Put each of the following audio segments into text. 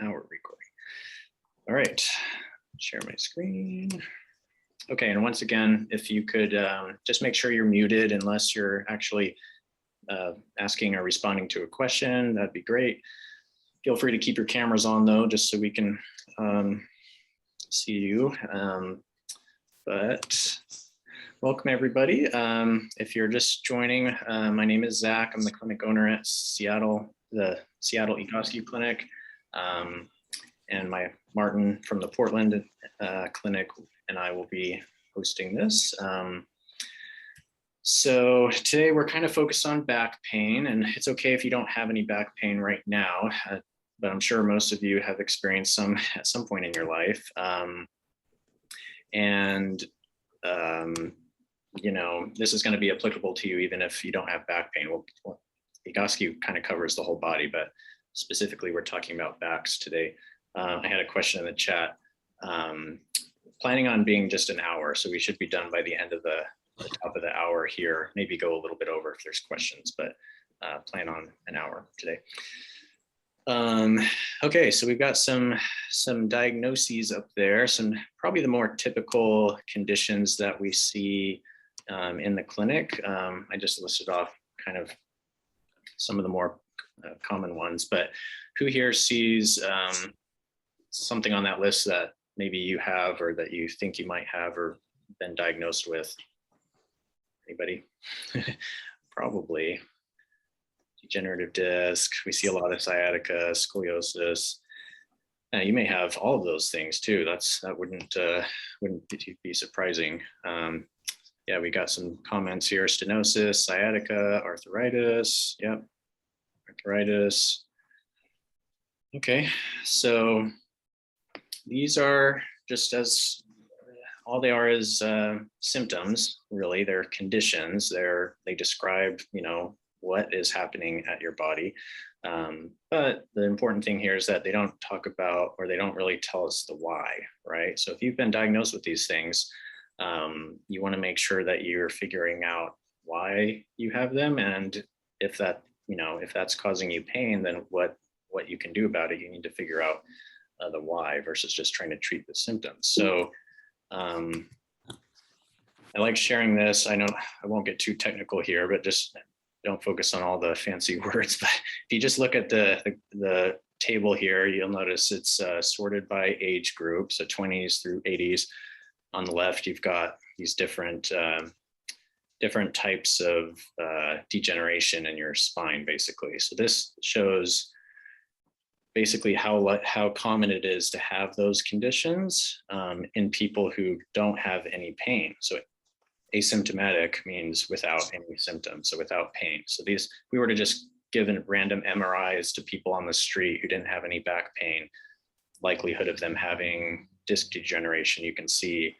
Now we're recording. All right, share my screen. Okay, and once again, if you could just make sure you're muted unless you're actually asking or responding to a question, that'd be great. Feel free to keep your cameras on though, just so we can see you. But welcome everybody. If you're just joining, my name is Zach. I'm the clinic owner at the Seattle Egoscue Clinic. And Martin from the Portland clinic and I will be hosting this. So today we're kind of focused on back pain, and it's okay if you don't have any back pain right now, but I'm sure most of you have experienced some at some point in your life. You know, this is going to be applicable to you even if you don't have back pain. Well, Egoscue kind of covers the whole body, but specifically we're talking about backs today. I had a question in the chat, planning on being just an hour. So we should be done by the end of the top of the hour here, maybe go a little bit over if there's questions, but plan on an hour today. Okay, so we've got some diagnoses up there, some probably the more typical conditions that we see in the clinic. I just listed off kind of some of the more common ones, but who here sees something on that list that maybe you have or that you think you might have or been diagnosed with? Anybody? Probably. Degenerative disc. We see a lot of sciatica, scoliosis. You may have all of those things too. That wouldn't be surprising. Yeah, we got some comments here: stenosis, sciatica, arthritis. Yep, arthritis. Okay, so these are just as all they are is symptoms. Really, they're conditions. They describe, you know, what is happening at your body. But the important thing here is that they don't talk about, or they don't really tell us the why, right? So if you've been diagnosed with these things, you want to make sure that you're figuring out why you have them, and if that's causing you pain, then what you can do about it. You need to figure out the why versus just trying to treat the symptoms. So I like sharing this. I know I won't get too technical here, but just don't focus on all the fancy words. But if you just look at the table here, you'll notice it's sorted by age group, so 20s through 80s. On the left, you've got these different types of degeneration in your spine, basically. So this shows basically how common it is to have those conditions in people who don't have any pain. So asymptomatic means without any symptoms, so without pain. So these, we were to just give random MRIs to people on the street who didn't have any back pain, likelihood of them having disc degeneration, you can see,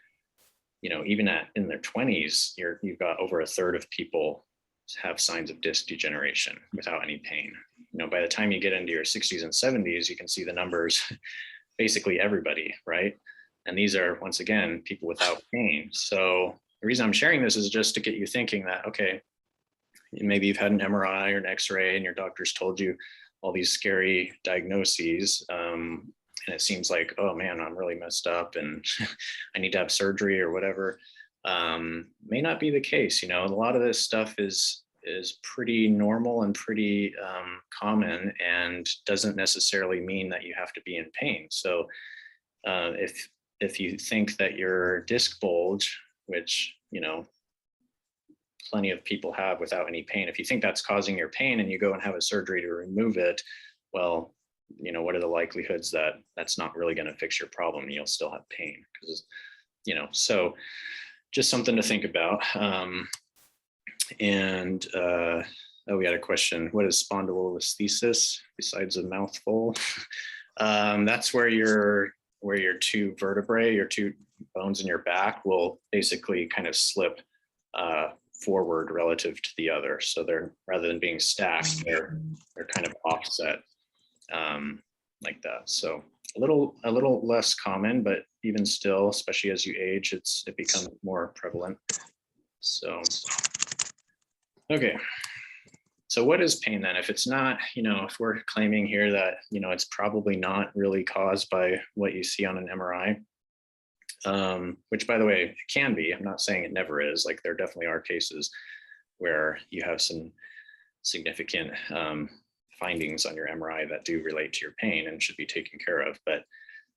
you know, even in their 20s, you've got over a third of people have signs of disc degeneration without any pain. You know, by the time you get into your 60s and 70s, you can see the numbers, basically everybody, right? And these are, once again, people without pain. So the reason I'm sharing this is just to get you thinking that, okay, maybe you've had an MRI or an X-ray and your doctor's told you all these scary diagnoses, and it seems like, oh man, I'm really messed up and I need to have surgery or whatever. May not be the case. You know, a lot of this stuff is pretty normal and pretty common, and doesn't necessarily mean that you have to be in pain. So if you think that your disc bulge, which, you know, plenty of people have without any pain, if you think that's causing your pain and you go and have a surgery to remove it, well, you know, what are the likelihoods that that's not really going to fix your problem and you'll still have pain? Because, you know, so just something to think about. Oh, we had a question. What is spondylolisthesis besides a mouthful? That's where your two vertebrae, your two bones in your back will basically kind of slip forward relative to the other. So they're, rather than being stacked, they're kind of offset like that. So a little less common, but even still, especially as you age, it becomes more prevalent. So, okay. So what is pain then? If it's not, if we're claiming here that, it's probably not really caused by what you see on an MRI, which by the way, it can be. I'm not saying it never is. Like there definitely are cases where you have some significant findings on your MRI that do relate to your pain and should be taken care of. But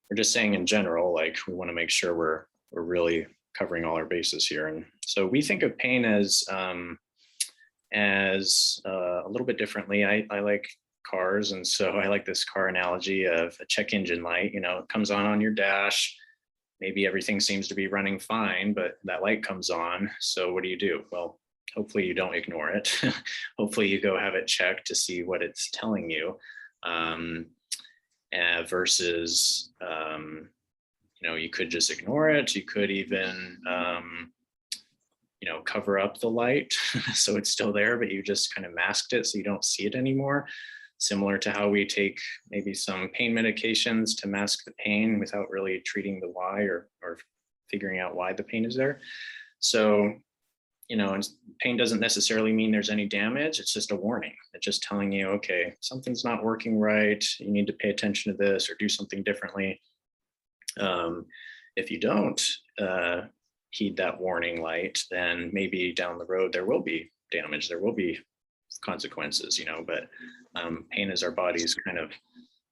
we're just saying in general, like we want to make sure we're really covering all our bases here. And so we think of pain as a little bit differently. I like cars, and so I like this car analogy of a check engine light. It comes on your dash. Maybe everything seems to be running fine, but that light comes on. So what do? Well, hopefully you don't ignore it. Hopefully you go have it checked to see what it's telling you, versus you could just ignore it. You could even cover up the light so it's still there, but you just kind of masked it so you don't see it anymore. Similar to how we take maybe some pain medications to mask the pain without really treating the why or figuring out why the pain is there. So, and pain doesn't necessarily mean there's any damage. It's just a warning. It's just telling you, okay, something's not working right. You need to pay attention to this or do something differently. If you don't heed that warning light, then maybe down the road there will be damage, there will be consequences, but pain is our body's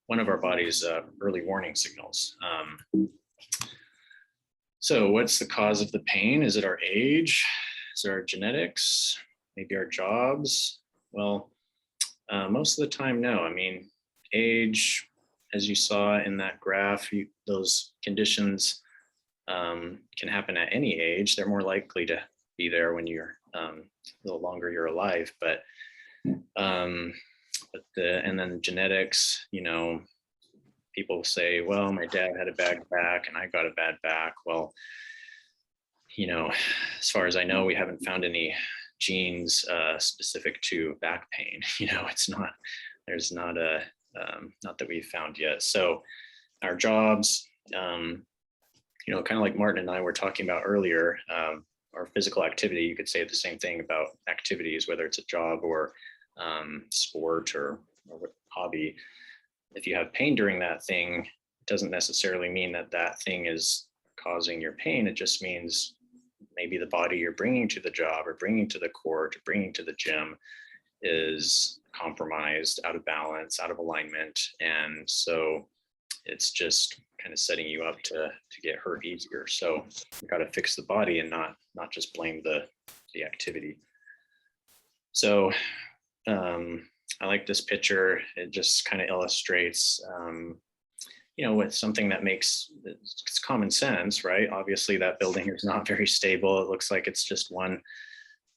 one of our body's early warning signals. So what's the cause of the pain? Is it our age? Is it our genetics? Maybe our jobs? Well, most of the time, no. I mean, age, as you saw in that graph, those conditions can happen at any age. They're more likely to be there when you're the longer you're alive. But and then genetics, people say, well, my dad had a bad back and I got a bad back. Well, as far as I know, we haven't found any genes specific to back pain. There's not that we've found yet. So our jobs, kind of like Martin and I were talking about earlier, or physical activity, you could say the same thing about activities, whether it's a job or sport or hobby. If you have pain during that thing, it doesn't necessarily mean that thing is causing your pain. It just means maybe the body you're bringing to the job or bringing to the court or bringing to the gym is compromised, out of balance, out of alignment. And so it's just kind of setting you up to get hurt easier. So you got to fix the body and not just blame the activity. So I like this picture. It just kind of illustrates, with something that it's common sense, right? Obviously that building is not very stable. It looks like it's just one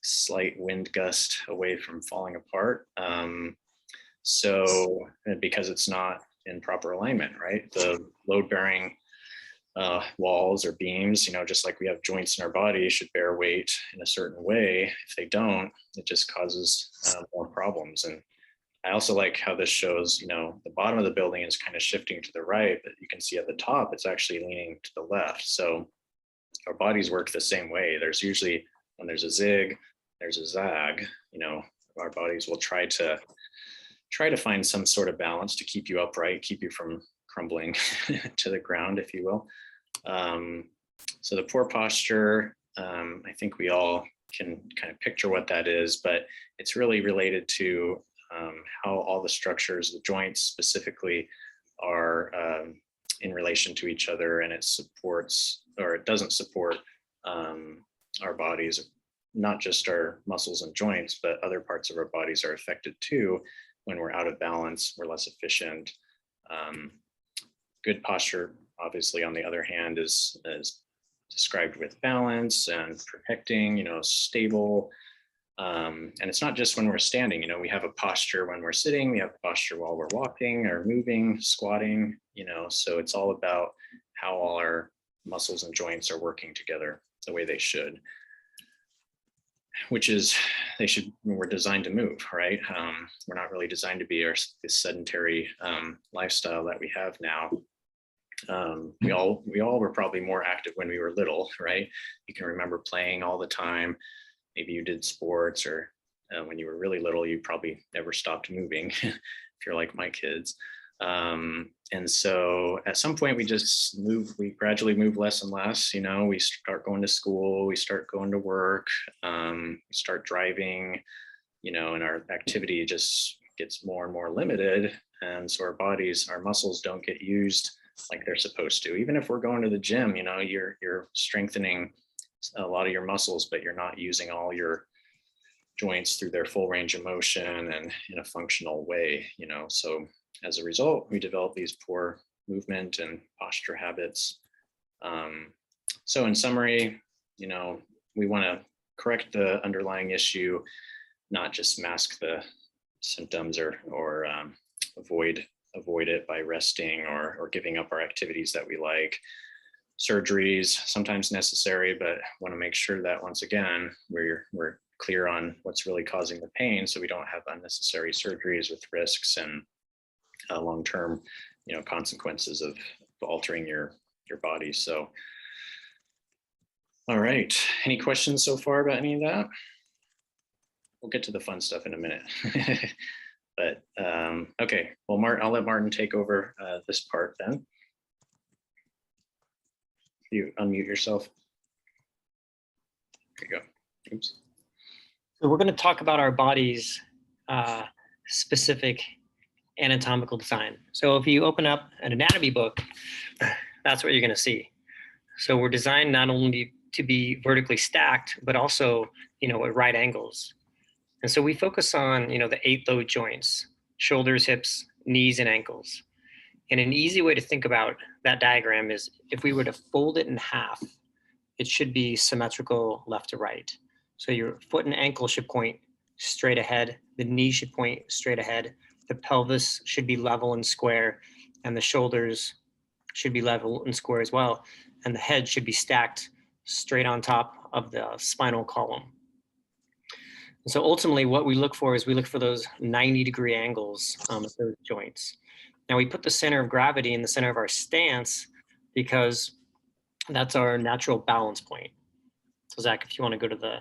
slight wind gust away from falling apart. So because it's not in proper alignment, right? The load-bearing walls or beams, just like we have joints in our body, should bear weight in a certain way. If they don't, it just causes more problems. And I also like how this shows, the bottom of the building is kind of shifting to the right, but you can see at the top, it's actually leaning to the left. So our bodies work the same way. There's usually, when there's a zig, there's a zag. Our bodies will try to find some sort of balance to keep you upright, keep you from crumbling to the ground, if you will. So the poor posture, I think we all can kind of picture what that is, but it's really related to how all the structures, the joints specifically, are in relation to each other, and it supports, or it doesn't support, our bodies. Not just our muscles and joints, but other parts of our bodies are affected too. When we're out of balance, we're less efficient. Good posture, obviously, on the other hand, is described with balance and protecting, stable. And it's not just when we're standing, we have a posture when we're sitting, we have a posture while we're walking or moving, squatting, so it's all about how all our muscles and joints are working together the way they should. Which is, we're designed to move, right? We're not really designed to be this sedentary lifestyle that we have now. We all were probably more active when we were little, right? You can remember playing all the time. Maybe you did sports or when you were really little, you probably never stopped moving if you're like my kids. And so at some point we gradually move less and less, we start going to school, we start going to work, we start driving, and our activity just gets more and more limited. And so our muscles don't get used like they're supposed to. Even if we're going to the gym, you're strengthening a lot of your muscles, but you're not using all your joints through their full range of motion and in a functional way, so as a result, we develop these poor movement and posture habits. So in summary, we want to correct the underlying issue, not just mask the symptoms or avoid it by resting or giving up our activities that we like. Surgeries sometimes necessary, but want to make sure that once again we're clear on what's really causing the pain, so we don't have unnecessary surgeries with risks and long-term consequences of altering your body. So all right, any questions so far about any of that? We'll get to the fun stuff in a minute. But okay, well, I'll let Martin take over this part then. You unmute yourself. There you go. Oops. So we're going to talk about our body's specific anatomical design. So if you open up an anatomy book, that's what you're going to see. So we're designed not only to be vertically stacked, but also, at right angles. And so we focus on, the 8 load joints: shoulders, hips, knees, and ankles. And an easy way to think about that diagram is if we were to fold it in half, it should be symmetrical left to right. So your foot and ankle should point straight ahead. The knee should point straight ahead. The pelvis should be level and square, and the shoulders should be level and square as well. And the head should be stacked straight on top of the spinal column. And so ultimately what we look for those 90-degree angles at those joints. Now we put the center of gravity in the center of our stance because that's our natural balance point. So Zach, if you want to go to the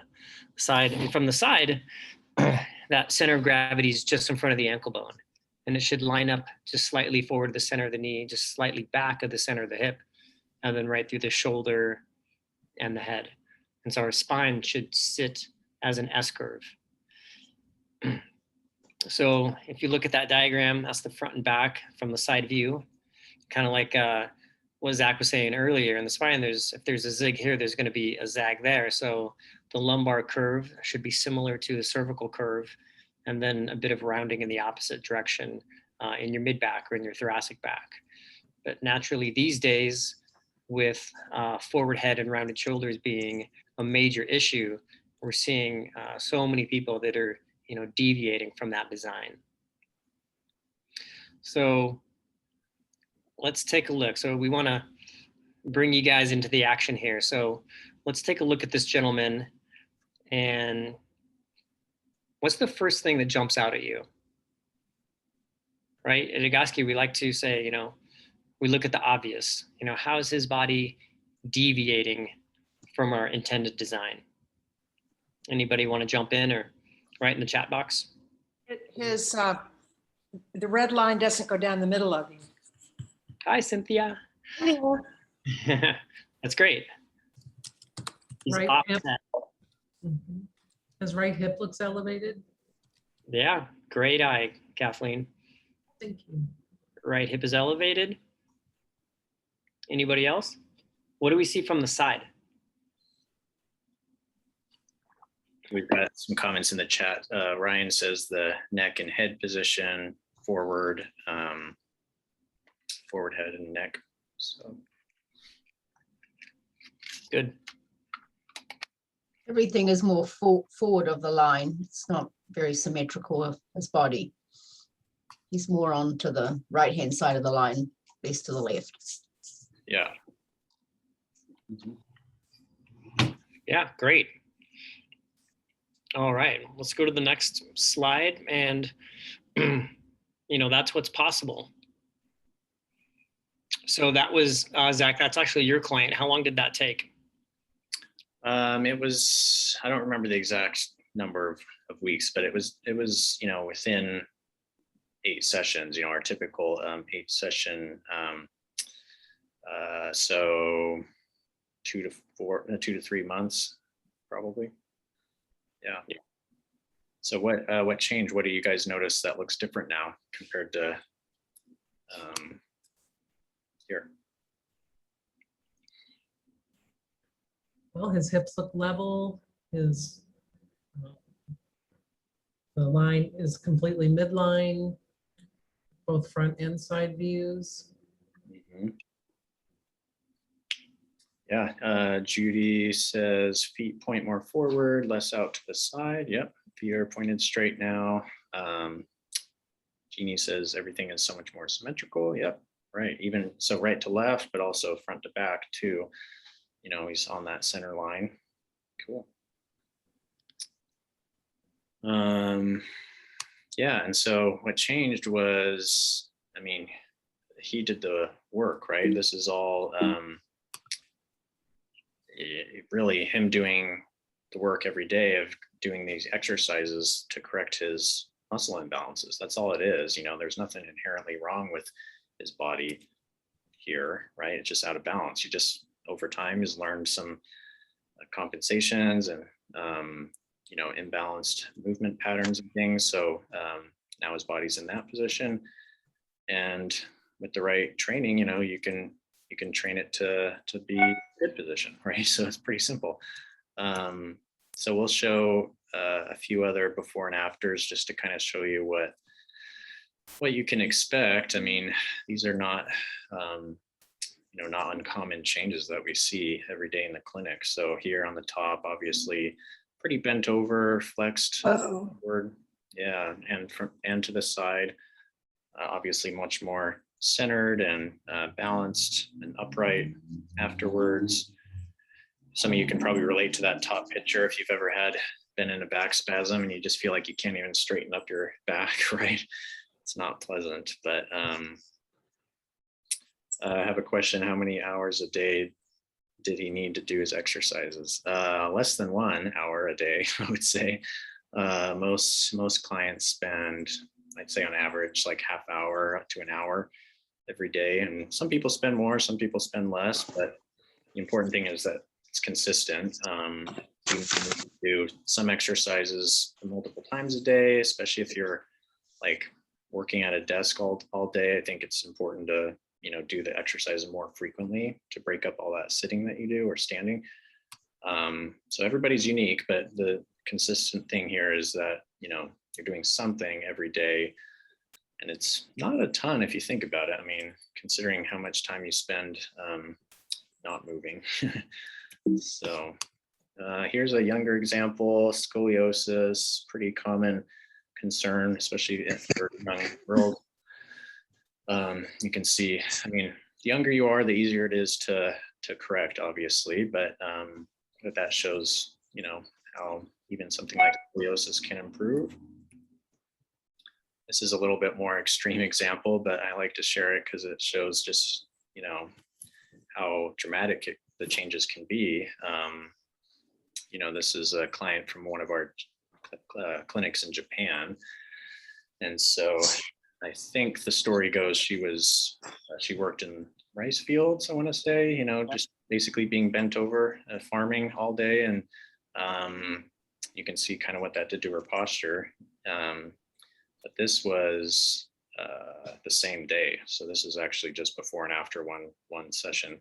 side, and from the side, that center of gravity is just in front of the ankle bone, and it should line up just slightly forward to the center of the knee, just slightly back of the center of the hip, and then right through the shoulder and the head. And so our spine should sit as an S curve. So if you look at that diagram, that's the front and back from the side view, kind of like what Zach was saying earlier. In the spine, if there's a zig here, there's going to be a zag there. So the lumbar curve should be similar to the cervical curve, and then a bit of rounding in the opposite direction in your mid back or in your thoracic back. But naturally these days, with forward head and rounded shoulders being a major issue, we're seeing so many people that are deviating from that design. So let's take a look. So we want to bring you guys into the action here. So let's take a look at this gentleman. And what's the first thing that jumps out at you? Right? At Egoscue, we like to say, we look at the obvious. How is his body deviating from our intended design? Anybody want to jump in or write in the chat box? The red line doesn't go down the middle of him. Hi, Cynthia. Hello. That's great. He's Right offset. His right hip looks elevated. Yeah, great eye, Kathleen. Thank you. Right hip is elevated. Anybody else? What do we see from the side? We've got some comments in the chat. Ryan says the neck and head position, forward head and neck. So good. Everything is more forward of the line. It's not very symmetrical of his body. He's more on to the right-hand side of the line, less to the left. yeah. Yeah, great. All right, let's go to the next slide. And, that's what's possible. So that was, Zach, that's actually your client. How long did that take? It was, I don't remember the exact number of weeks, but it was, you know, within 8 sessions, you know, our typical 8 session. So 2 to 3 months, probably. Yeah. So what changed? What do you guys notice that looks different now compared to here? Well, his hips look level, his the line is completely midline, both front and side views. Mhm. Yeah, Judy says feet point more forward, less out to the side. Yep, feet are pointed straight now. Jeannie says everything is so much more symmetrical. Yep, right. Even so, right to left, but also front to back too. You know, he's on that center line. Cool. Yeah, and so what changed was, I mean, he did the work, right? This is all really him doing the work every day of doing these exercises to correct his muscle imbalances. That's all it is. You know, there's nothing inherently wrong with his body here, right? It's just out of balance. You just, over time, he's learned some compensations and, you know, imbalanced movement patterns and things. So now his body's in that position. And with the right training, you know, you can train it to be good position, right? So it's pretty simple. So we'll show a few other before and afters just to kind of show you what you can expect. I mean, these are not, you know, not uncommon changes that we see every day in the clinic. So here on the top, obviously, pretty bent over, flexed forward, yeah, and to the side, obviously much more centered and balanced and upright afterwards. Some of you can probably relate to that top picture if you've ever been in a back spasm and you just feel like you can't even straighten up your back, right? It's not pleasant, but I have a question. How many hours a day did he need to do his exercises? Less than 1 hour a day, I would say. Most clients spend, I'd say on average, like half hour to an hour every day. And some people spend more, some people spend less, but the important thing is that it's consistent. You need to do some exercises multiple times a day, especially if you're like working at a desk all day. I think it's important to, you know, do the exercise more frequently to break up all that sitting that you do or standing. So everybody's unique, but the consistent thing here is that, you know, you're doing something every day, and it's not a ton if you think about it. I mean, considering how much time you spend not moving. So here's a younger example. Scoliosis, pretty common concern, especially for young girls. You can see, I mean, the younger you are, the easier it is to correct, obviously, but that shows, you know, how even something like scoliosis can improve. This is a little bit more extreme example, but I like to share it because it shows just, you know, how dramatic the changes can be. You know, this is a client from one of our clinics in Japan. And so I think the story goes, she worked in rice fields, I want to say, you know, just basically being bent over farming all day. And you can see kind of what that did to her posture. But this was the same day. So this is actually just before and after one session.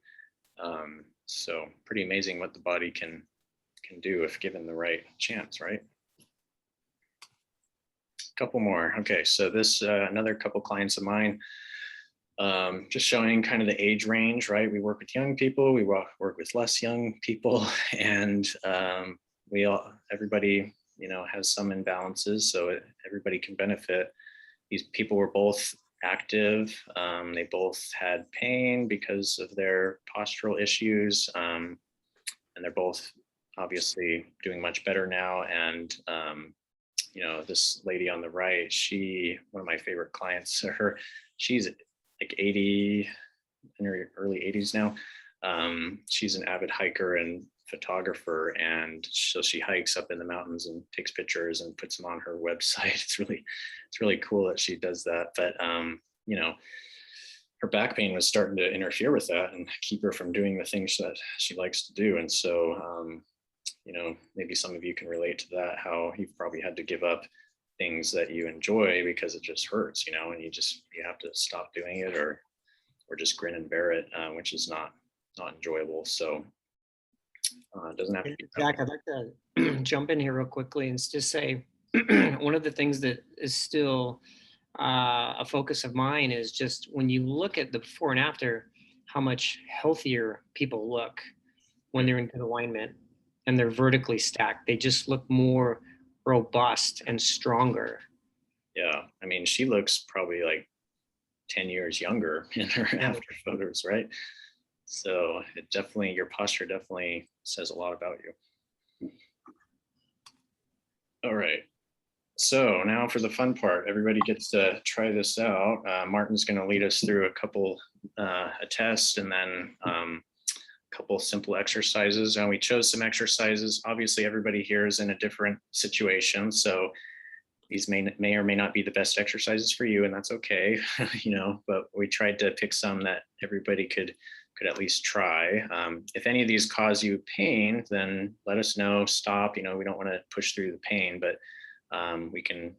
So pretty amazing what the body can do if given the right chance, right? Couple more. Okay, so this another couple clients of mine, just showing kind of the age range, right? We work with young people, we work with less young people, and everybody, you know, has some imbalances, so everybody can benefit. These people were both active. They both had pain because of their postural issues, and they're both obviously doing much better now. And you know, this lady on the right, one of my favorite clients, she's like 80, in her early 80s now. She's an avid hiker and photographer, and so she hikes up in the mountains and takes pictures and puts them on her website. It's really cool that she does that. But you know, her back pain was starting to interfere with that and keep her from doing the things that she likes to do. And so you know, maybe some of you can relate to that, how you've probably had to give up things that you enjoy because it just hurts, you know, and you have to stop doing it, or just grin and bear it, which is not enjoyable. So it doesn't have to be. Zach, I'd like to jump in here real quickly and just say one of the things that is still a focus of mine is just when you look at the before and after, how much healthier people look when they're in alignment and they're vertically stacked. They just look more robust and stronger. Yeah, I mean, she looks probably like 10 years younger in her after photos, right? So it definitely, your posture definitely says a lot about you. All right. So now for the fun part, everybody gets to try this out. Martin's going to lead us through a couple, a test, and then a couple simple exercises. And we chose some exercises. Obviously, everybody here is in a different situation, so these may or may not be the best exercises for you, and that's okay, you know. But we tried to pick some that everybody could at least try. If any of these cause you pain, then let us know. Stop. You know, we don't want to push through the pain, but we can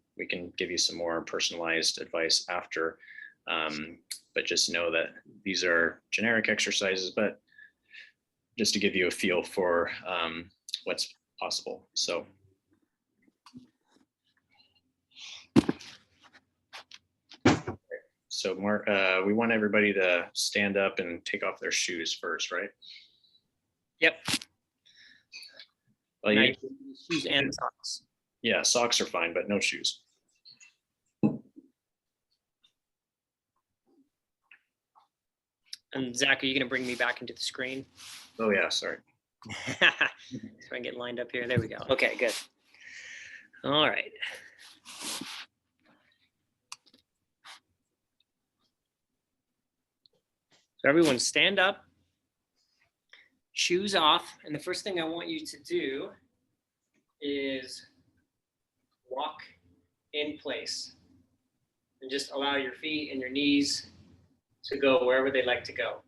give you some more personalized advice after. But just know that these are generic exercises, but just to give you a feel for what's possible. So Mark, we want everybody to stand up and take off their shoes first, right? Yep. Well, shoes and socks. Yeah, socks are fine, but no shoes. And Zach, are you going to bring me back into the screen? Oh yeah, sorry. So I can get lined up here. There we go. Okay, good. All right. So everyone stand up, shoes off. And the first thing I want you to do is walk in place and just allow your feet and your knees to go wherever they'd like to go.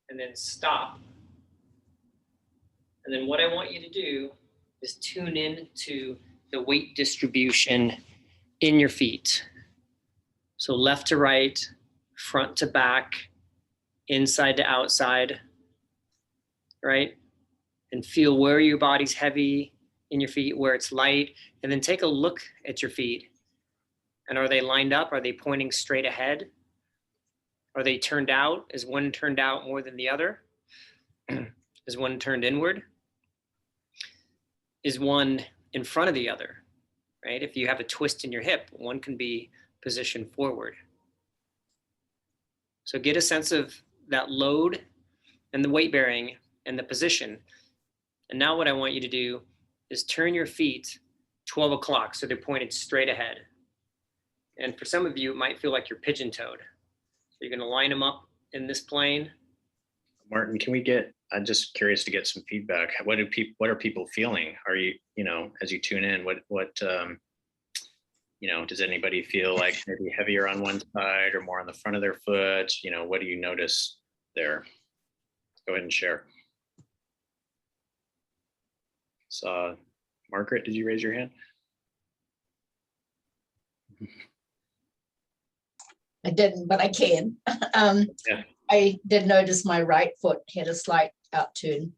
And then stop. And then what I want you to do is tune in to the weight distribution in your feet. So left to right, front to back, inside to outside, right? And feel where your body's heavy in your feet, where it's light, and then take a look at your feet. And are they lined up? Are they pointing straight ahead? Are they turned out? Is one turned out more than the other? Is one turned inward? Is one in front of the other, right? If you have a twist in your hip, one can be positioned forward. So get a sense of that load and the weight bearing and the position. And now what I want you to do is turn your feet 12 o'clock so they're pointed straight ahead. And for some of you, it might feel like you're pigeon-toed. So you're going to line them up in this plane. Martin, I'm just curious to get some feedback. What are people feeling? Are you know, as you tune in, what you know, does anybody feel like maybe heavier on one side or more on the front of their foot? You know, what do you notice there? Go ahead and share. So, Margaret, did you raise your hand? I didn't, but I can. Yeah. I did notice my right foot had a slight outturn.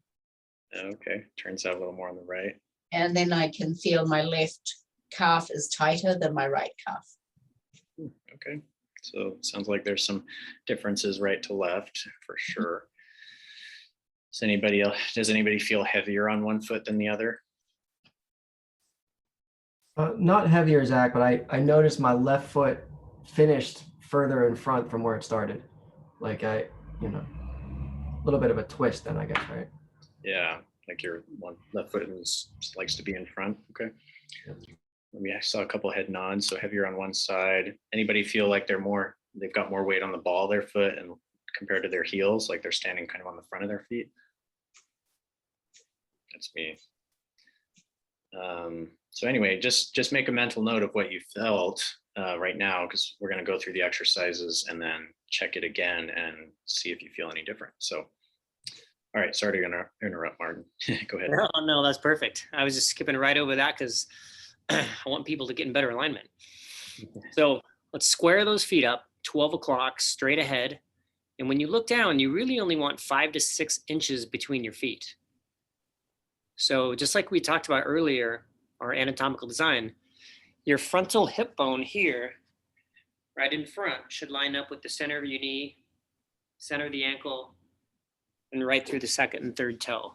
Okay, turns out a little more on the right. And then I can feel my left calf is tighter than my right calf. Okay, so it sounds like there's some differences right to left for sure. Does anybody feel heavier on one foot than the other? Not heavier, Zach, but I noticed my left foot finished further in front from where it started. Like a little bit of a twist then, I guess, right? Yeah, like your one left foot likes to be in front. Okay. I saw a couple head nods, so heavier on one side. Anybody feel like they've got more weight on the ball of their foot and compared to their heels, like they're standing kind of on the front of their feet. That's me. So anyway, just make a mental note of what you felt right now, because we're going to go through the exercises and then check it again and see if you feel any different. So, all right, sorry to interrupt, Martin. Go ahead. No, no, that's perfect. I was just skipping right over that because I want people to get in better alignment. So let's square those feet up, 12 o'clock, straight ahead. And when you look down, you really only want 5 to 6 inches between your feet. So just like we talked about earlier, our anatomical design, your frontal hip bone here, right in front, should line up with the center of your knee, center of the ankle, and right through the second and third toe.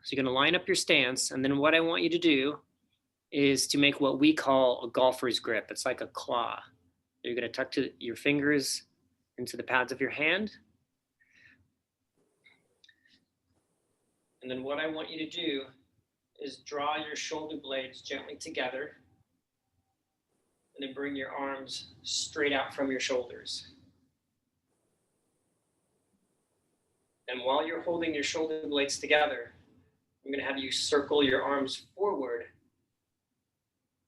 So you're going to line up your stance. And then what I want you to do is to make what we call a golfer's grip. It's like a claw. You're going to tuck your fingers into the pads of your hand. And then what I want you to do is draw your shoulder blades gently together and then bring your arms straight out from your shoulders. And while you're holding your shoulder blades together, I'm going to have you circle your arms forward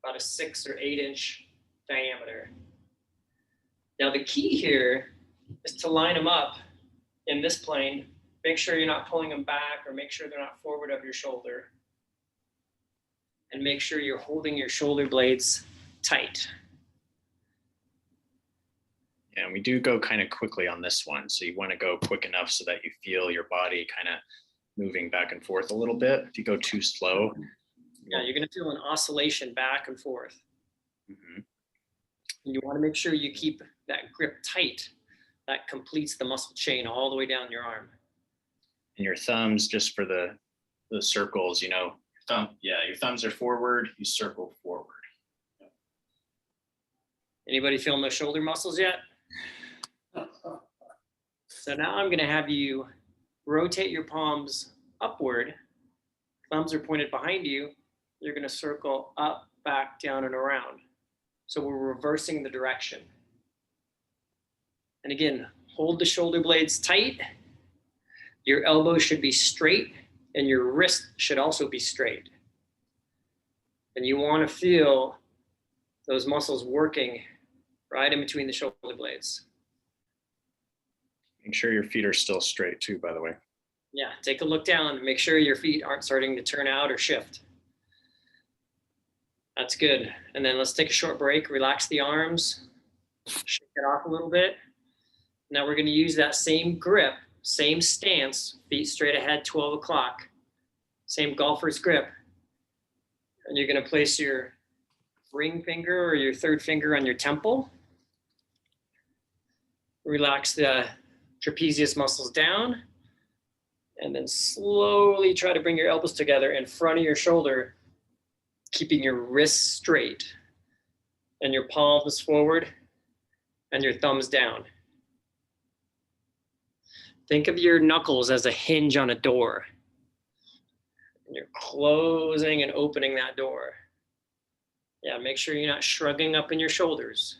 about a 6 or 8 inch diameter. Now the key here is to line them up in this plane. Make sure you're not pulling them back, or make sure they're not forward of your shoulder. And make sure you're holding your shoulder blades tight. Yeah, and we do go kind of quickly on this one. So you want to go quick enough so that you feel your body kind of moving back and forth a little bit. If you go too slow. Yeah, you're going to feel an oscillation back and forth. Mm-hmm. And you want to make sure you keep that grip tight. That completes the muscle chain all the way down your arm. And your thumbs, just for the circles, you know, your thumbs are forward, you circle forward. Anybody feeling those shoulder muscles yet? So now I'm going to have you rotate your palms upward. Thumbs are pointed behind you. You're going to circle up, back, down, and around. So we're reversing the direction. And again, hold the shoulder blades tight. Your elbows should be straight, and your wrist should also be straight. And you want to feel those muscles working right in between the shoulder blades. Make sure your feet are still straight too, by the way. Yeah, take a look down and make sure your feet aren't starting to turn out or shift. That's good. And then let's take a short break, relax the arms, shake it off a little bit. Now we're going to use that same grip, same stance, feet straight ahead, 12 o'clock, same golfer's grip. And you're going to place your ring finger or your third finger on your temple. Relax the trapezius muscles down. And then slowly try to bring your elbows together in front of your shoulder, keeping your wrists straight and your palms forward and your thumbs down. Think of your knuckles as a hinge on a door. And you're closing and opening that door. Yeah, make sure you're not shrugging up in your shoulders.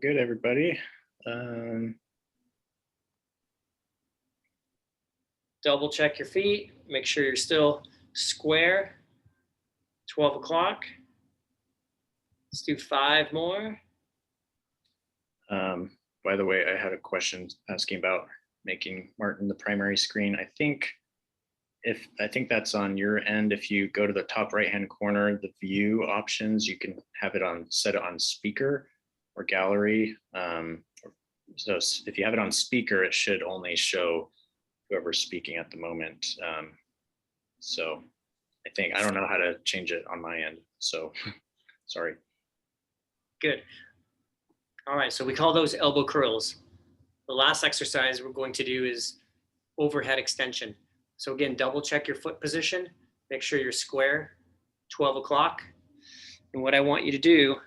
Good, everybody. Double check your feet. Make sure you're still square. 12 o'clock. Let's do 5 more. By the way, I had a question asking about making Martin the primary screen. I think that's on your end. If you go to the top right-hand corner, the view options, you can have it set it on speaker or gallery. So if you have it on speaker, it should only show whoever's speaking at the moment. So I don't know how to change it on my end. So sorry. Good. All right, so we call those elbow curls. The last exercise we're going to do is overhead extension. So again, double check your foot position. Make sure you're square, 12 o'clock. And what I want you to do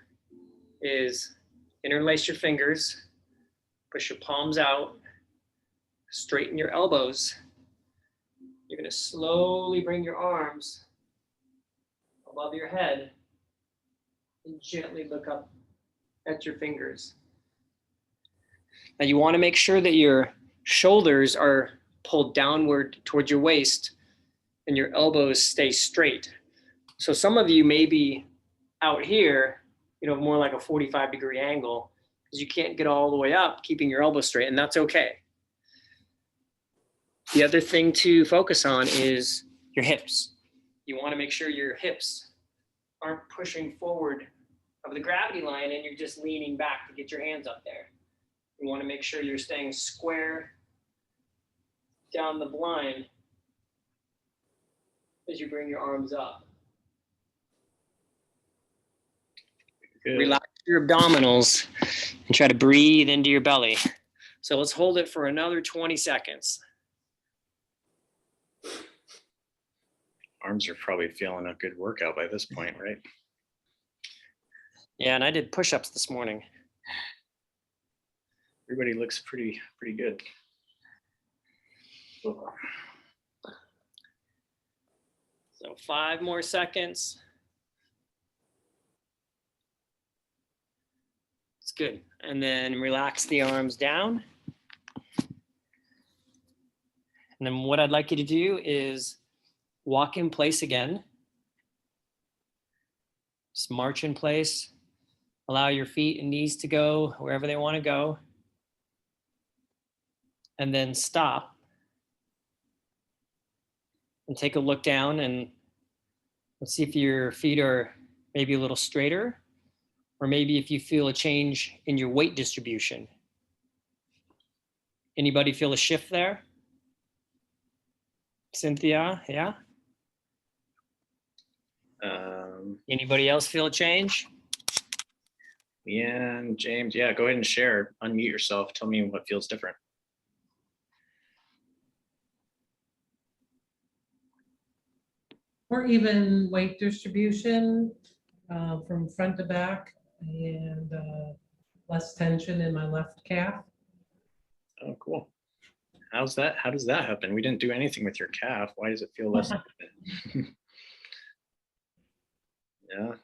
is interlace your fingers, push your palms out, straighten your elbows. You're going to slowly bring your arms above your head and gently look up at your fingers. Now you want to make sure that your shoulders are pulled downward towards your waist and your elbows stay straight. So some of you may be out here, more like a 45-degree angle because you can't get all the way up keeping your elbows straight, and that's okay. The other thing to focus on is your hips. You want to make sure your hips aren't pushing forward of the gravity line and you're just leaning back to get your hands up there. You want to make sure you're staying square down the blind as you bring your arms up. Good. Relax your abdominals and try to breathe into your belly. So let's hold it for another 20 seconds. Arms are probably feeling a good workout by this point, right? Yeah, and I did push-ups this morning. Everybody looks pretty good. So 5 more seconds. It's good. And then relax the arms down. And then what I'd like you to do is walk in place again. Just march in place. Allow your feet and knees to go wherever they want to go. And then stop. And take a look down and let's see if your feet are maybe a little straighter, or maybe if you feel a change in your weight distribution. Anybody feel a shift there? Cynthia, yeah? Anybody else feel a change? Leanne, James, yeah, go ahead and share. Unmute yourself. Tell me what feels different. Or even weight distribution from front to back, and less tension in my left calf. Oh, cool. How does that happen? We didn't do anything with your calf. Why does it feel less? Yeah.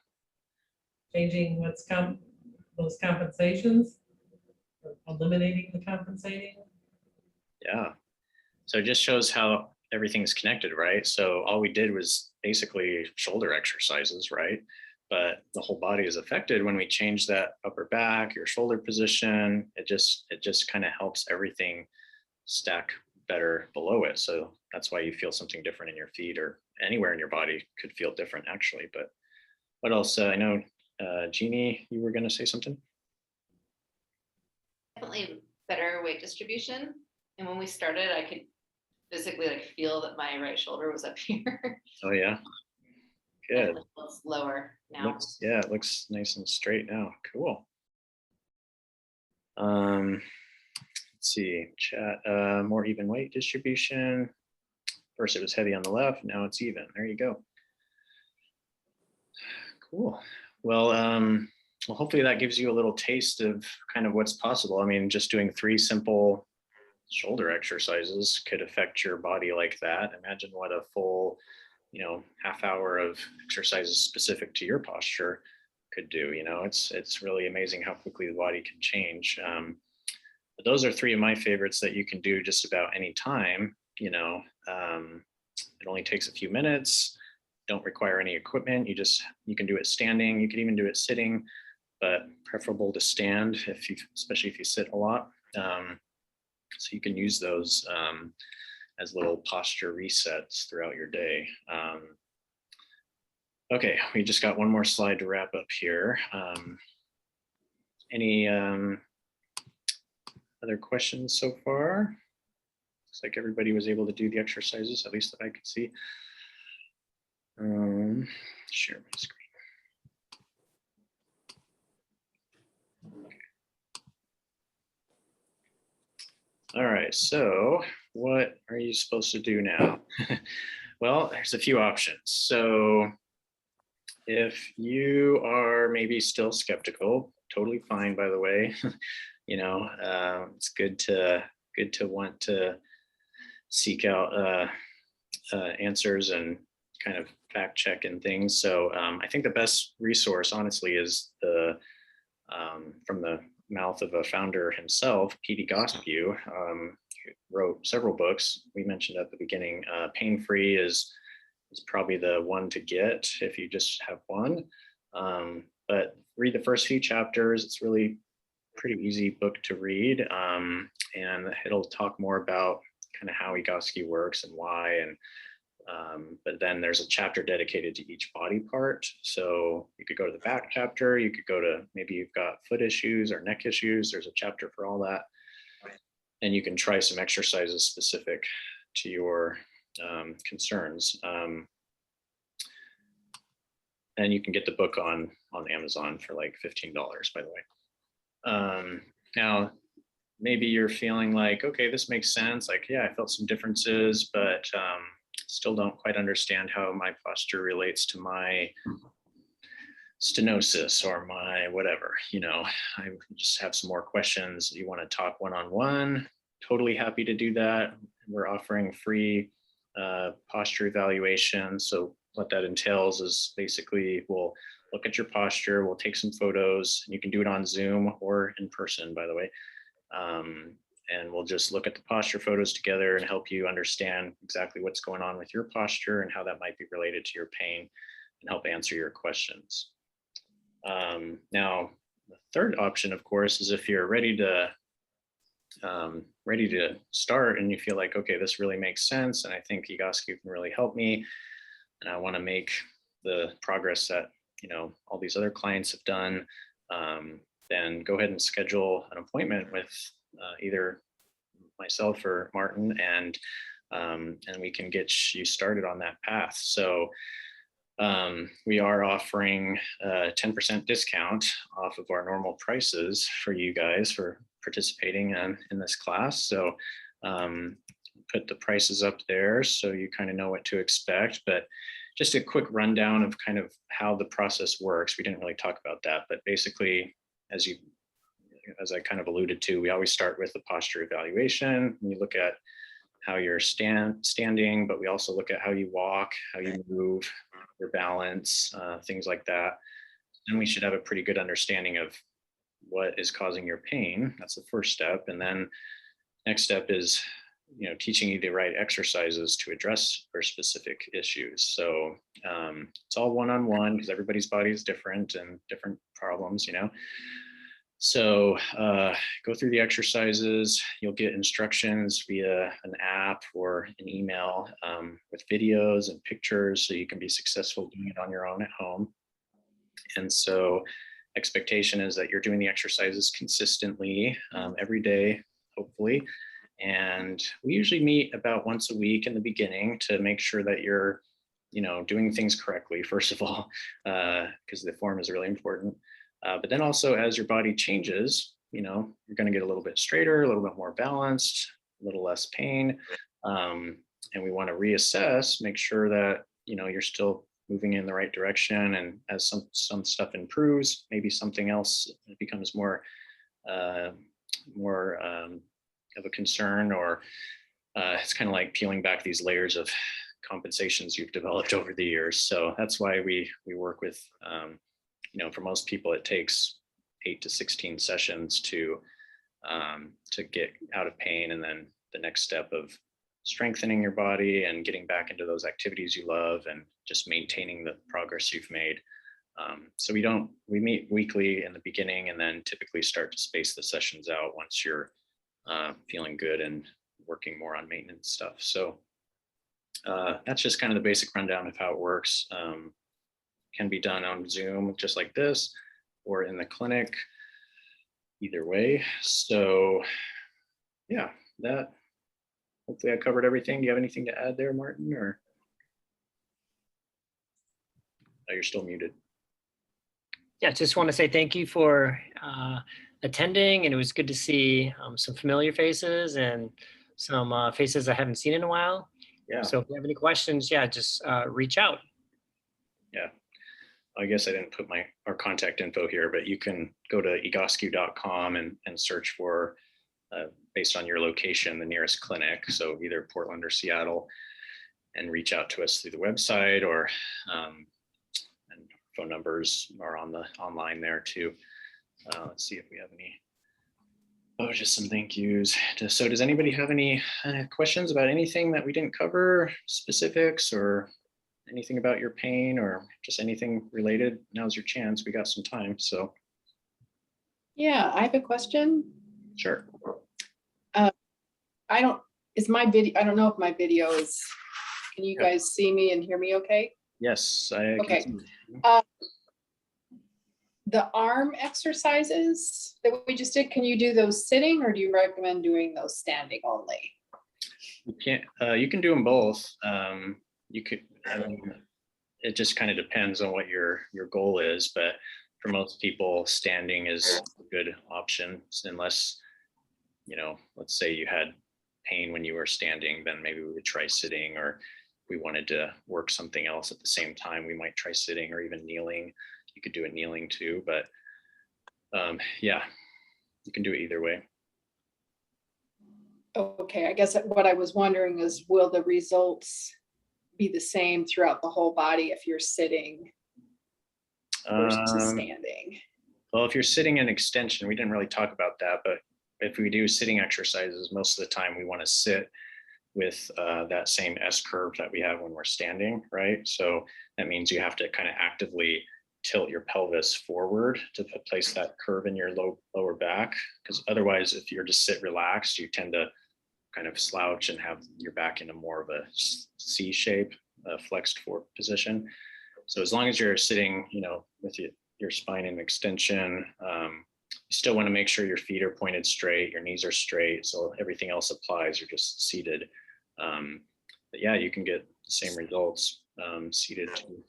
Changing those compensations, eliminating the compensating. Yeah. So it just shows how everything's connected, right? So all we did was basically shoulder exercises, right? But the whole body is affected when we change that upper back, your shoulder position. It just kind of helps everything stack better below it. So that's why you feel something different in your feet, or anywhere in your body could feel different actually. But what else? I know, Jeannie, you were going to say something? Definitely better weight distribution. And when we started, I could physically feel that my right shoulder was up here. Oh yeah. Good. It's lower now. It looks nice and straight now. Cool. Let's see, chat, more even weight distribution. First it was heavy on the left, now it's even. There you go. Cool. Well, hopefully that gives you a little taste of kind of what's possible. I mean, just doing 3 simple shoulder exercises could affect your body like that. Imagine what a full, half hour of exercises specific to your posture could do. It's really amazing how quickly the body can change. But those are 3 of my favorites that you can do just about any time. It only takes a few minutes. Don't require any equipment. You can do it standing. You can even do it sitting, but preferable to stand especially if you sit a lot. So you can use those as little posture resets throughout your day. Okay, we just got one more slide to wrap up here. Any other questions so far? Looks like everybody was able to do the exercises, at least that I could see. Share my screen. All right, so what are you supposed to do now? Well, there's a few options. So if you are maybe still skeptical, totally fine, by the way. It's good to want to seek out answers and kind of fact check and things. So I think the best resource, honestly, is the from the mouth of a founder himself, Pete Egoscue, who wrote several books. We mentioned at the beginning, Pain Free is probably the one to get if you just have one. But read the first few chapters. It's really pretty easy book to read. And it'll talk more about kind of how Egoscue works and why. And but then there's a chapter dedicated to each body part. So you could go to the back chapter, you could go to, maybe you've got foot issues or neck issues. There's a chapter for all that. And you can try some exercises specific to your concerns. And you can get the book on Amazon for like $15, by the way. Now, maybe you're feeling like, okay, this makes sense. Like, yeah, I felt some differences, but still don't quite understand how my posture relates to my stenosis or my whatever, I just have some more questions. You want to talk one-on-one, totally happy to do that. We're offering free posture evaluation. So what that entails is basically we'll look at your posture, we'll take some photos, and you can do it on Zoom or in person, by the way. And we'll just look at the posture photos together and help you understand exactly what's going on with your posture and how that might be related to your pain, and help answer your questions. Now, the third option, of course, is if you're ready to start and you feel like, okay, this really makes sense, and I think Egoscue can really help me, and I want to make the progress that all these other clients have done, then go ahead and schedule an appointment with either myself or Martin, and we can get you started on that path. So we are offering a 10% discount off of our normal prices for you guys for participating in this class. So put the prices up there so you kind of know what to expect, but just a quick rundown of kind of how the process works. We didn't really talk about that, but basically, as I kind of alluded to, we always start with the posture evaluation. We look at how you're standing, but we also look at how you walk, how you move, your balance, things like that. And we should have a pretty good understanding of what is causing your pain. That's the first step. And then next step is, teaching you the right exercises to address your specific issues. So it's all one-on-one because everybody's body is different and different problems, So go through the exercises. You'll get instructions via an app or an email with videos and pictures, so you can be successful doing it on your own at home. And so expectation is that you're doing the exercises consistently every day, hopefully. And we usually meet about once a week in the beginning to make sure that you're, doing things correctly, first of all, because the form is really important. But then also as your body changes, you're going to get a little bit straighter, a little bit more balanced, a little less pain. And we want to reassess, make sure that, you're still moving in the right direction. And as some stuff improves, maybe something else becomes more of a concern, or it's kind of like peeling back these layers of compensations you've developed over the years. So that's why we work with, for most people, it takes 8 to 16 sessions to get out of pain. And then the next step of strengthening your body and getting back into those activities you love and just maintaining the progress you've made. So we meet weekly in the beginning and then typically start to space the sessions out once you're feeling good and working more on maintenance stuff. So that's just kind of the basic rundown of how it works. Can be done on Zoom just like this or in the clinic, either way. So yeah, hopefully I covered everything. Do you have anything to add there, Martin, or? Oh, you're still muted. Yeah, just want to say thank you for attending, and it was good to see some familiar faces and some faces I haven't seen in a while. Yeah. So if you have any questions, just reach out. Yeah. I guess I didn't put our contact info here, but you can go to egoscue.com and search for, based on your location, the nearest clinic. So either Portland or Seattle, and reach out to us through the website, or and phone numbers are online there too. Let's see if we have any. Oh, just some thank yous. So does anybody have any questions about anything that we didn't cover, specifics or anything about your pain or just anything related? Now's your chance. We got some time, so. Yeah, I have a question. Sure. I don't know if my video is, can you Yeah. guys see me and hear me okay? Yes, I Okay. can see. The arm exercises that we just did, can you do those sitting or do you recommend doing those standing only? You can't, you can do them both. You could, it just kind of depends on what your goal is, but for most people, standing is a good option unless, you know, let's say you had pain when you were standing, then maybe we would try sitting, or we wanted to work something else at the same time, we might try sitting or even kneeling. You could do it kneeling too, but yeah, you can do it either way. Okay, I guess what I was wondering is, will the results be the same throughout the whole body if you're sitting versus standing? Well, if you're sitting in extension, we didn't really talk about that, but if we do sitting exercises, most of the time we want to sit with that same S curve that we have when we're standing, right? So that means you have to kind of actively tilt your pelvis forward to place that curve in your lower back, because otherwise, if you're just sit relaxed, you tend to kind of slouch and have your back in a more of a C shape, flexed forward position. So as long as you're sitting, you know, with your spine in extension, you still want to make sure your feet are pointed straight, your knees are straight, so everything else applies. You're just seated. But yeah, you can get the same results seated too.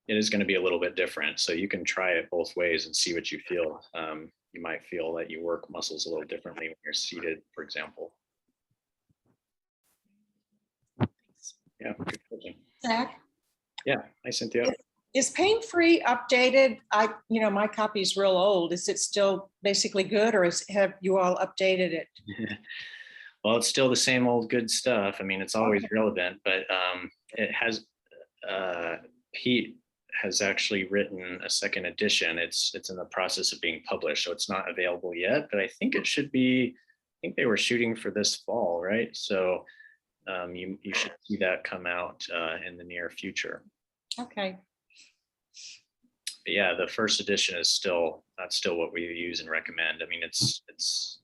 It is going to be a little bit different, so you can try it both ways and see what you feel. You might feel that you work muscles a little differently when you're seated, for example. Yeah, good question. Zach, Yeah, hi Cynthia. is pain-free updated? My copy's real old. Is it still basically good, or have you all updated it? Well, it's still the same old good stuff. I mean, it's always relevant, but it has, Pete has actually written a second edition. It's in the process of being published, so it's not available yet, but I think it should be. I think they were shooting for this fall, right? So you should see that come out in the near future. Okay. But yeah, the first edition is that's still what we use and recommend. I mean, it's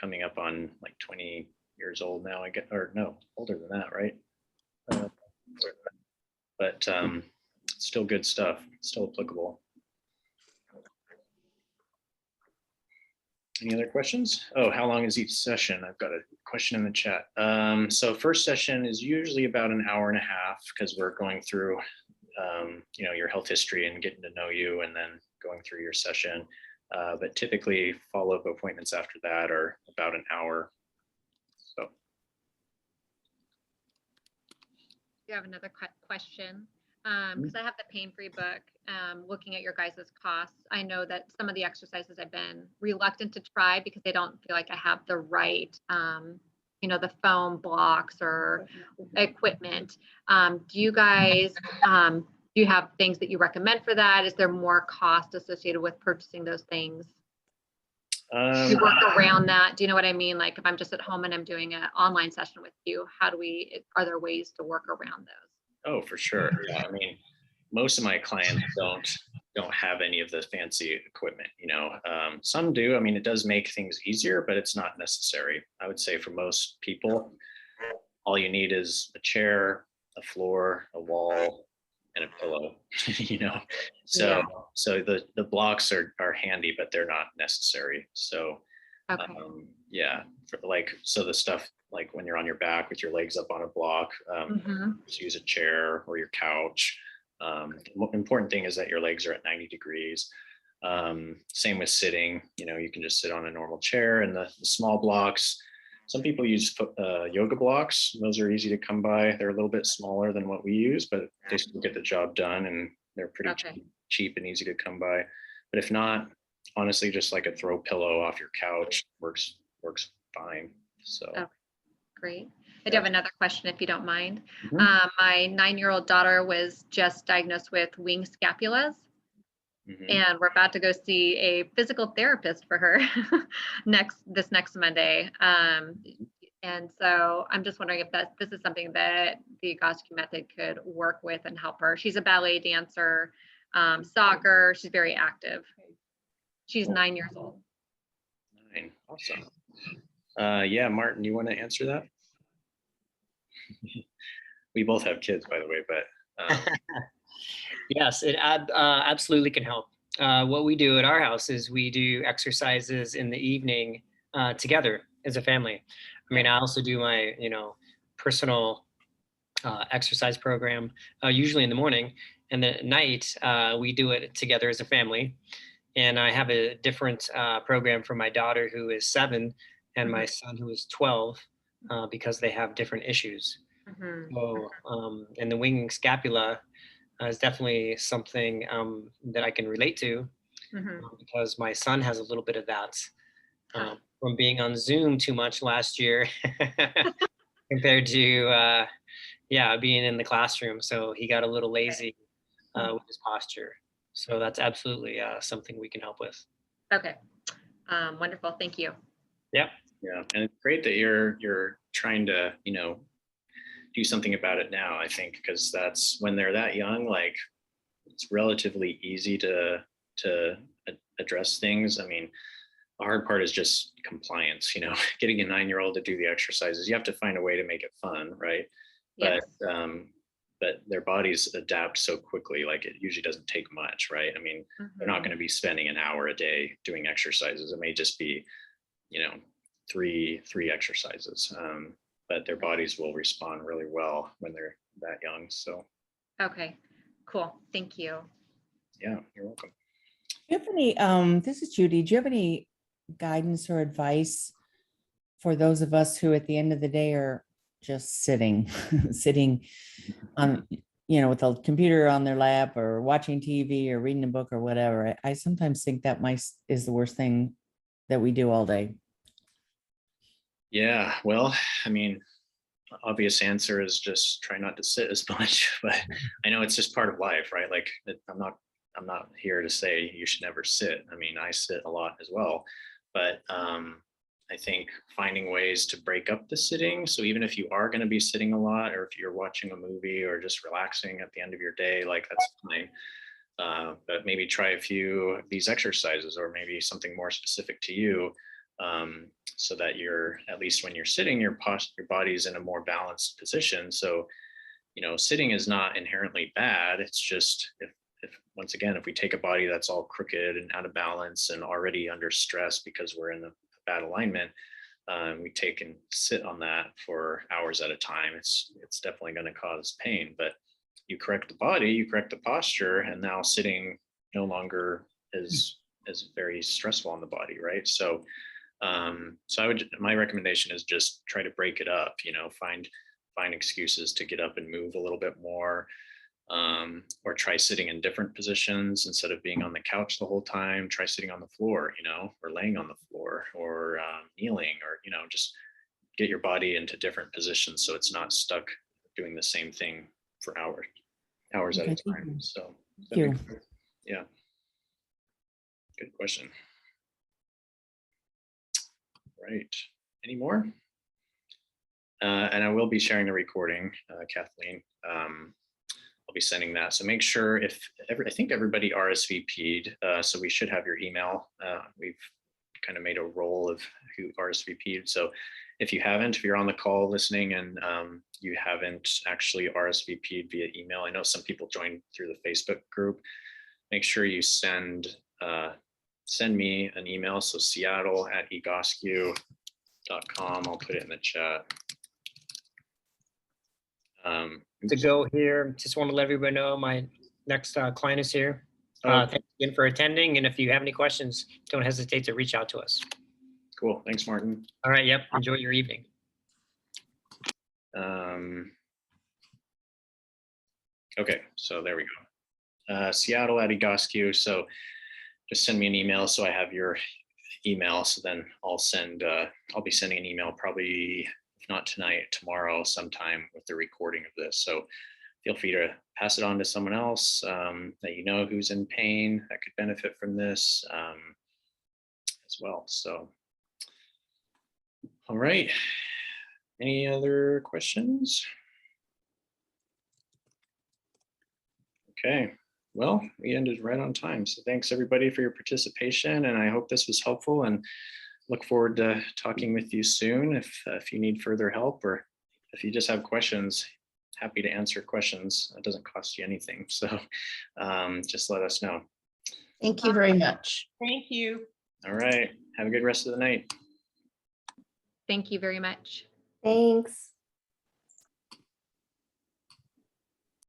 coming up on like 20 years old now, I guess, or no, older than that, right? But still good stuff, still applicable. Any other questions? Oh, how long is each session? I've got a question in the chat. So first session is usually about an hour and a half, because we're going through your health history and getting to know you, and then going through your session. But typically follow-up appointments after that are about an hour. So. You have another question, because I have the pain-free book. Looking at your guys' costs, I know that some of the exercises I've been reluctant to try because they don't feel like I have the right, the foam blocks or equipment. Do you guys, do you have things that you recommend for that? Is there more cost associated with purchasing those things? Do you work around that? Do you know what I mean? Like if I'm just at home and I'm doing an online session with you, are there ways to work around those? Oh, for sure. Yeah, I mean, most of my clients don't have any of the fancy equipment, some do. I mean, it does make things easier, but it's not necessary. I would say for most people, all you need is a chair, a floor, a wall, and a pillow, So the blocks are handy, but they're not necessary. So okay. So the stuff like when you're on your back with your legs up on a block, just use a chair or your couch. The important thing is that your legs are at 90 degrees. Same with sitting, you can just sit on a normal chair, and the small blocks. Some people use yoga blocks. Those are easy to come by. They're a little bit smaller than what we use, but they still get the job done, and they're pretty cheap and easy to come by. But if not, honestly, just like a throw pillow off your couch works fine. So. Okay. Great. I do have another question, if you don't mind. Mm-hmm. My 9-year-old daughter was just diagnosed with wing scapulas. Mhm. And we're about to go see a physical therapist for her this next Monday. And so I'm just wondering if this is something that the Egoscue Method could work with and help her. She's a ballet dancer, soccer. She's very active. She's Cool. 9 years old. 9. Awesome. Yeah, Martin, you want to answer that? We both have kids, by the way, but Yes, it absolutely can help. What we do at our house is we do exercises in the evening together as a family. I mean, I also do my, personal exercise program usually in the morning, and then at night we do it together as a family. And I have a different program for my daughter who is 7 and my son who is 12 because they have different issues. Mhm. So, and the winging scapula is definitely something that I can relate to Mhm. because my son has a little bit of that from being on Zoom too much last year compared to, being in the classroom. So he got a little lazy with his posture. So that's absolutely something we can help with. Okay. Wonderful. Thank you. Yep. yeah, and it's great that you're trying to, do something about it now. I think because that's when they're that young, like it's relatively easy to address things. I mean, the hard part is just compliance. Getting a 9-year-old to do the exercises. You have to find a way to make it fun, right? Yes. But their bodies adapt so quickly. Like it usually doesn't take much, right? I mean, they're not going to be spending an hour a day doing exercises. It may just be, three exercises. But their bodies will respond really well when they're that young. So Okay. Cool. Thank you. yeah, you're welcome. Do you have any, this is Judy, do you have any guidance or advice for those of us who at the end of the day are just sitting, sitting on, with a computer on their lap or watching TV or reading a book or whatever? I sometimes think that is the worst thing that we do all day. Yeah, well, I mean, obvious answer is just try not to sit as much, but I know it's just part of life, right? Like I'm not here to say you should never sit. I mean, I sit a lot as well, but I think finding ways to break up the sitting. So even if you are going to be sitting a lot, or if you're watching a movie or just relaxing at the end of your day, like that's fine. But maybe try a few of these exercises, or maybe something more specific to you, so that you're, at least when you're sitting, your body's in a more balanced position. So, sitting is not inherently bad. It's just if once again, if we take a body that's all crooked and out of balance and already under stress because we're in a bad alignment, we take and sit on that for hours at a time, it's definitely going to cause pain. But you correct the body, you correct the posture, and now sitting no longer is very stressful on the body, right? So my recommendation is just try to break it up, find excuses to get up and move a little bit more, or try sitting in different positions instead of being on the couch the whole time. Try sitting on the floor, or laying on the floor, or kneeling, or just get your body into different positions so it's not stuck doing the same thing for hours at a time. So Thank you. yeah, good question. Right. Any more? And I will be sharing the recording, Kathleen. I'll be sending that. So make sure I think everybody RSVP'd, so we should have your email. We've kind of made a roll of who RSVP'd. So if you're on the call listening and you haven't actually RSVP'd via email, I know some people joined through the Facebook group. Make sure you send me an email. So Seattle@egoscue.com. I'll put it in the chat. To go here, just want to let everybody know my next client is here. Thanks again for attending. And if you have any questions, don't hesitate to reach out to us. Cool. Thanks, Martin. All right. Yep. Enjoy your evening. Okay. So there we go. Seattle@Egoscue. So just send me an email so I have your email. So then I'll be sending an email probably, if not tonight, tomorrow sometime with the recording of this. So feel free to pass it on to someone else that you know who's in pain that could benefit from this as well. So, all right. Any other questions? Okay, well, we ended right on time. So thanks everybody for your participation, and I hope this was helpful, and look forward to talking with you soon. If you need further help, or if you just have questions, happy to answer questions. It doesn't cost you anything. So just let us know. Thank you very much. Thank you. All right, have a good rest of the night. Thank you very much. Thanks.